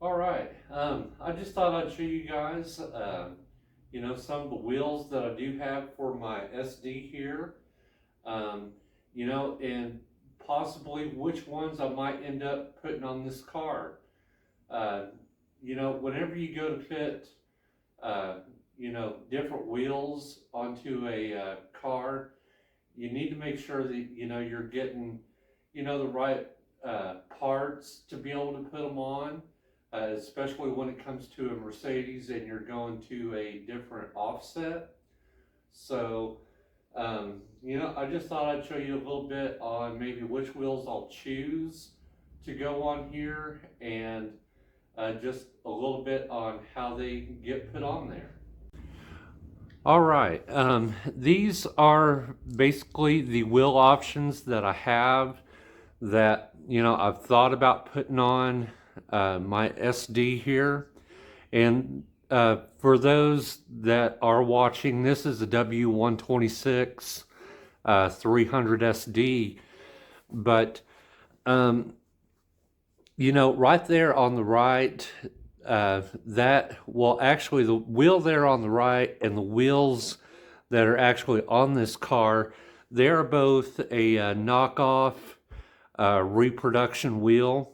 All right. I just thought I'd show you guys, some of the wheels that I do have for my SD here. Um, and possibly which ones I might end up putting on this car. Uh, Whenever you go to fit, different wheels onto a car, you need to make sure that you're getting the right parts to be able to put them on, especially when it comes to a Mercedes and you're going to a different offset. So I just thought I'd show you a little bit on maybe which wheels I'll choose to go on here, and just a little bit on how they get put on there. All right, these are basically the wheel options that I have that, I've thought about putting on my SD here. And for those that are watching, this is a W126 300 SD. But, right there on the right, actually the wheel there on the right and the wheels that are actually on this car, they're both a knockoff reproduction wheel.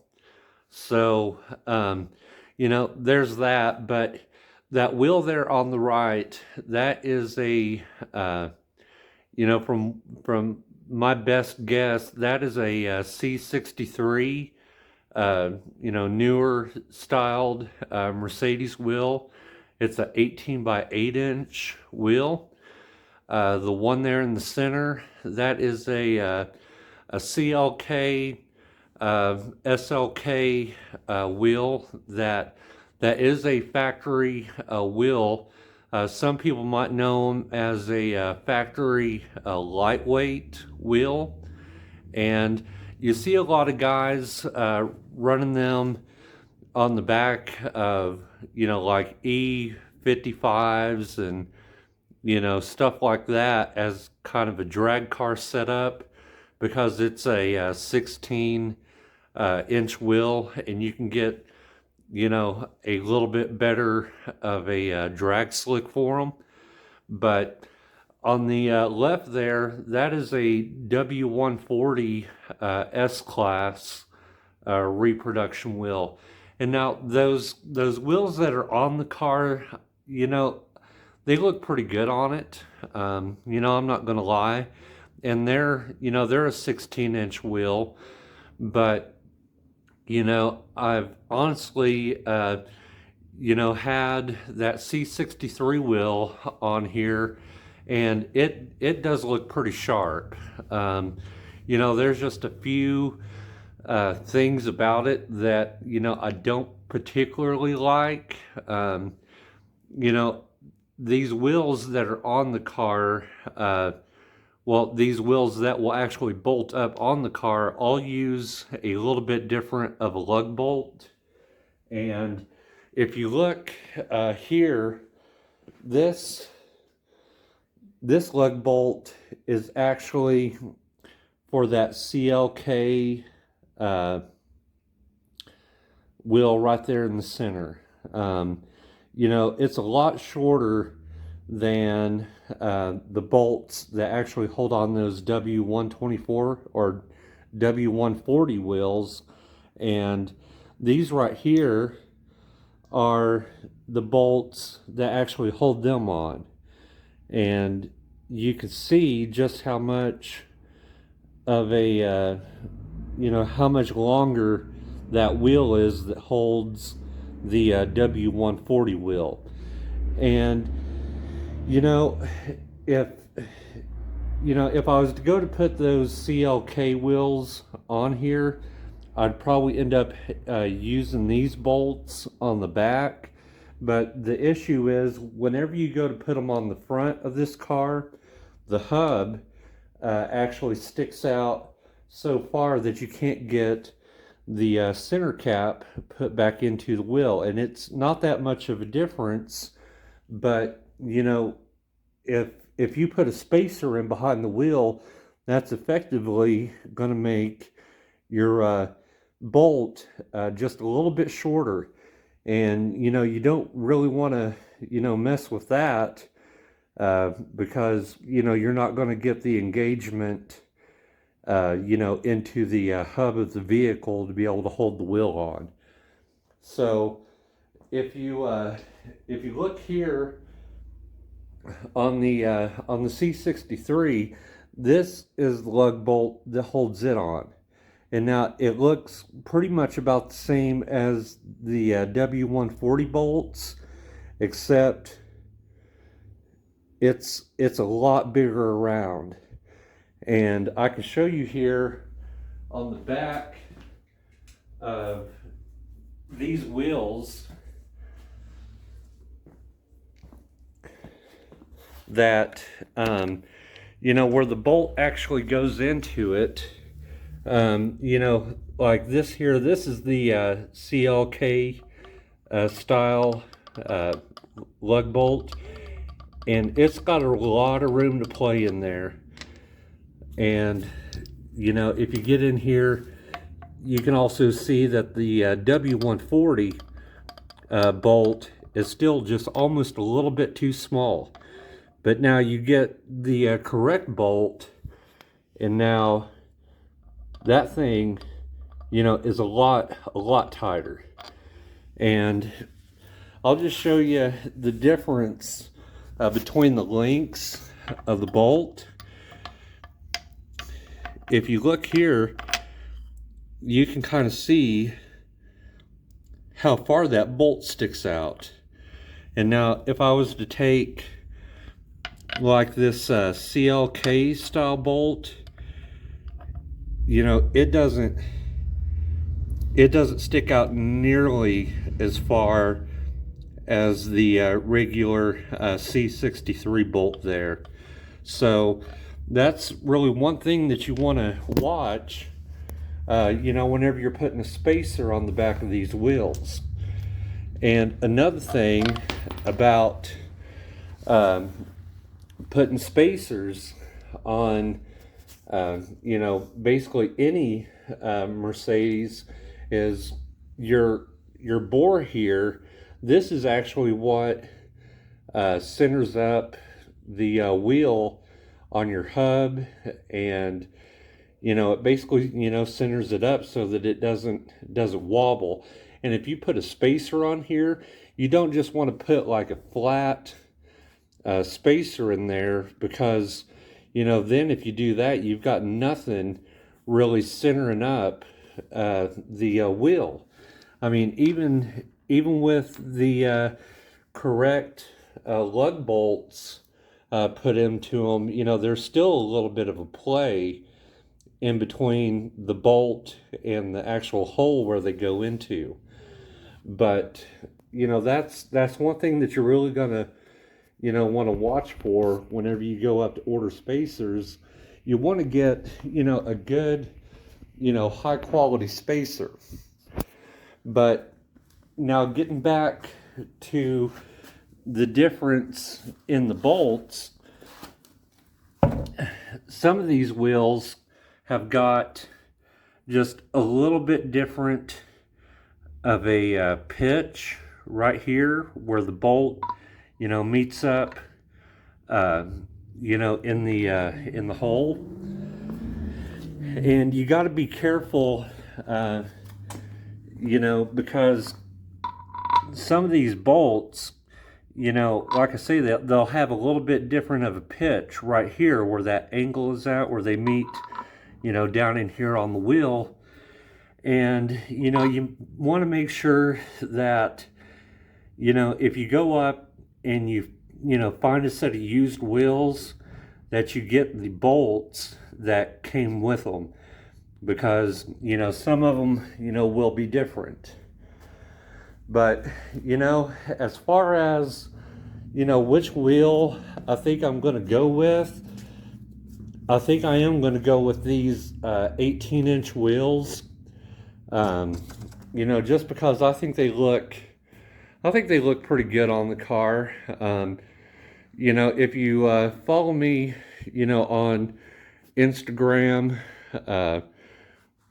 So, there's that. But that wheel there on the right, that is a, from my best guess, that is a C63, newer styled Mercedes wheel. It's an 18 by 8 inch wheel. The one there in the center, that is a CLK, SLK wheel that is a factory wheel. Some people might know them as a factory lightweight wheel, and you see a lot of guys running them on the back of like E55s and stuff like that as kind of a drag car setup, because it's a 16 inch wheel, and you can get a little bit better of a drag slick for them. But on the left there, that is a W140 S-Class reproduction wheel. And now those wheels that are on the car, they look pretty good on it. I'm not going to lie. And they're a 16 inch wheel. But, I've honestly, had that C63 wheel on here, and it does look pretty sharp. There's just a few things about it that I don't particularly like. These wheels that are on the car, these wheels that will actually bolt up on the car all use a little bit different of a lug bolt. And if you look here, this lug bolt is actually for that CLK wheel right there in the center. It's a lot shorter than the bolts that actually hold on those W124 or W140 wheels. And these right here are the bolts that actually hold them on. And you can see just how much of a, how much longer that wheel is that holds the W140 wheel. And if I was to go to put those CLK wheels on here, I'd probably end up using these bolts on the back. But the issue is, whenever you go to put them on the front of this car, the hub actually sticks out so far that you can't get the center cap put back into the wheel. And it's not that much of a difference, but if you put a spacer in behind the wheel, that's effectively going to make your bolt just a little bit shorter. And, you know, you don't really want to, you know, mess with that because, you know, you're not going to get the engagement, you know, into the hub of the vehicle to be able to hold the wheel on. So if you look here on the C63, this is the lug bolt that holds it on. And now it looks pretty much about the same as the W140 bolts, except it's a lot bigger around. And I can show you here on the back of these wheels that you know, where the bolt actually goes into it. You know, like this here, this is the CLK style lug bolt, and it's got a lot of room to play in there. And you know, if you get in here, you can also see that the W140 bolt is still just almost a little bit too small. But now you get the correct bolt, and now that thing, you know, is a lot tighter. And I'll just show you the difference between the lengths of the bolt. If you look here, you can kind of see how far that bolt sticks out. And now if I was to take like this CLK style bolt, you know, it doesn't stick out nearly as far as the regular C63 bolt there. So that's really one thing that you want to watch, you know, whenever you're putting a spacer on the back of these wheels. And another thing about putting spacers on, you know, basically any Mercedes is your bore here. This is actually what centers up the wheel on your hub, and you know, it basically, you know, centers it up so that it doesn't wobble. And if you put a spacer on here, you don't just want to put like a flat spacer in there, because you know, then if you do that, you've got nothing really centering up the wheel. I mean, even with the correct lug bolts put into them, you know, there's still a little bit of a play in between the bolt and the actual hole where they go into. But you know, that's one thing that you're really gonna, you know, want to watch for whenever you go up to order spacers. You want to get, you know, a good, you know, high quality spacer. But now getting back to the difference in the bolts, some of these wheels have got just a little bit different of a pitch right here where the bolt, you know, meets up, you know, in the hole. And you got to be careful, you know, because some of these bolts, you know, like I say, they'll have a little bit different of a pitch right here where that angle is at, where they meet, you know, down in here on the wheel. And, you know, you want to make sure that, you know, if you go up and you know, find a set of used wheels, that you get the bolts that came with them, because, you know, some of them, you know, will be different. But, you know, as far as, you know, which wheel I think I'm going to go with, I think I am going to go with these 18-inch wheels. You know, just because I think they look pretty good on the car. You know, if you follow me, you know, on Instagram,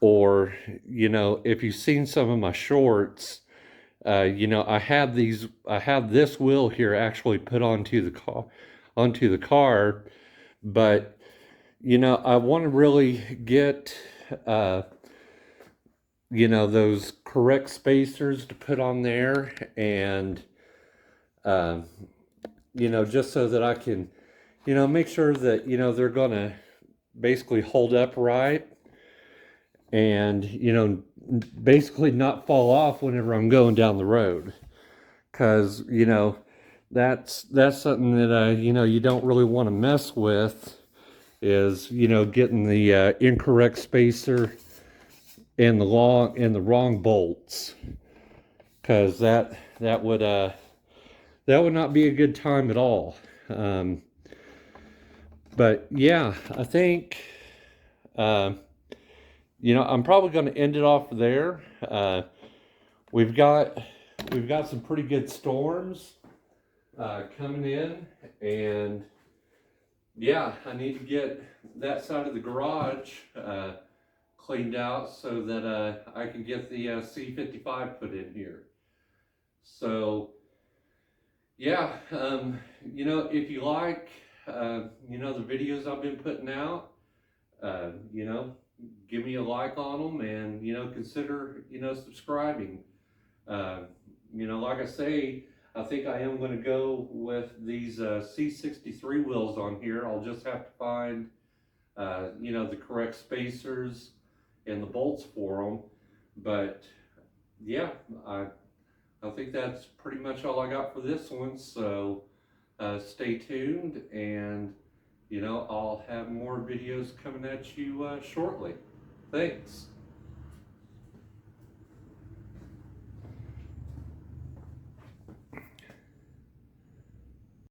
or, you know, if you've seen some of my shorts, You know, I have this wheel here actually put onto the car, but you know, I want to really get, uh, you know, those correct spacers to put on there, and uh, you know, just so that I can, you know, make sure that, you know, they're gonna basically hold up right, and you know, basically not fall off whenever I'm going down the road, because you know, that's something that you know, you don't really want to mess with, is, you know, getting the incorrect spacer and the wrong bolts, because that would not be a good time at all. Um, but yeah, I think uh, you know, I'm probably going to end it off there. We've got some pretty good storms coming in, and yeah, I need to get that side of the garage cleaned out so that I can get the C55 put in here. So yeah, you know, if you like, you know, the videos I've been putting out, you know, give me a like on them, and you know, consider, you know, subscribing. Uh, you know, like I say, I think I am going to go with these C63 wheels on here. I'll just have to find, you know, the correct spacers and the bolts for them. But yeah, I think that's pretty much all I got for this one. So stay tuned, and you know, I'll have more videos coming at you shortly. Thanks.